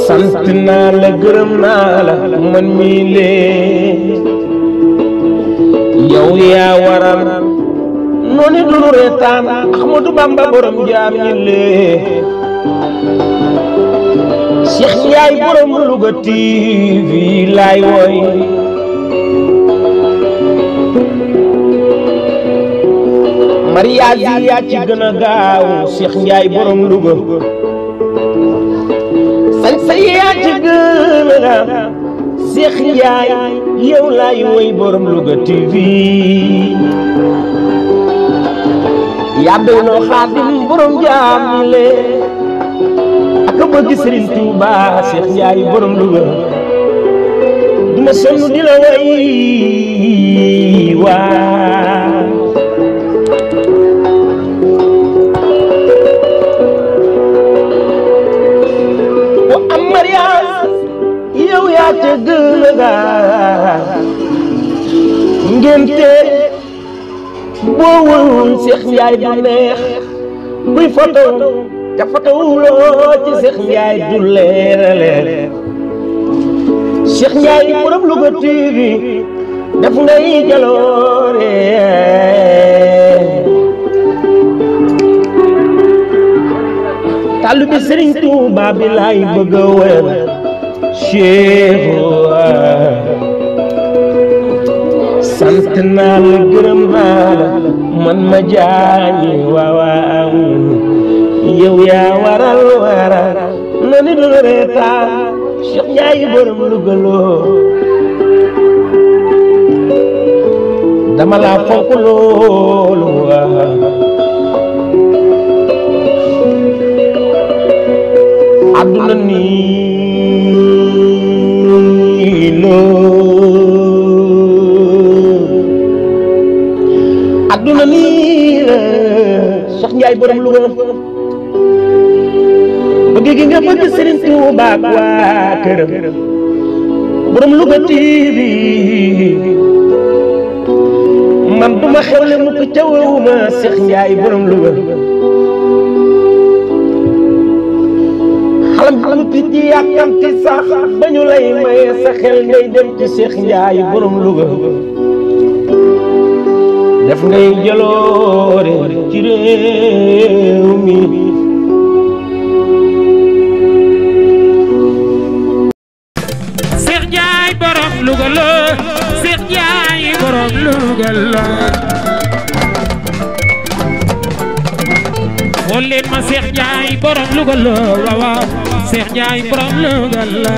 sant naa la gërëm naa la man mii lee yow yaa waral noonu du reetaan Ahmadou Bamba borom jaam ñi lee Cheikh Ndiaye borom Louga TV laay woy mariage yi yaa ci gën a gaaw Cheikh Ndiaye borom Louga sañ sa yaa ci gën a gaaw Cheikh Ndiaye yow laay woy borom Louga TV yaa doonoo Xaadim borom jaam ñi lee ak bëgg Sëriñ Tuuba Cheikh Ndiaye borom Louga duma sonn di la woy waa wa am mariage yow yaa te gën a gaaw ngénte boo woon Cheikh Ndiaye du neex buy photo ca photo wuloo ci Cheikh Ndiaye du leer a leer Cheikh Ndiaye borom Louga TV def ngay jaloore taalibe Sëriñ Tuuba bi laay bëgg a wér Cheikh sant naa la gërëm naa la man ma jaañi waaw yow yaa waral na ni du reetaan Cheikh Ndiaye borom Louga loo dama la fonk loolu àdduna nii àdduna nii la Cheikh Ndiaye borom Louga bëgg gi nga bëgg Sëriñ Tuuba ak waa këram borom Louga TV man duma xewle mu ko cawuma Cheikh Ndiaye borom Louga xalam bi di yàkkamti sax ba ñu lay maye sa xel ngay dem ci Cheikh Ndiaye borom Louga def ngay jaloore ci réew mi Cheikh Ndiaye borom Louga la Cheikh Ndiaye borom Louga la xool leen ma Cheikh Ndiaye borom Louga la waaw Cheikh Ndiaye borom Louga la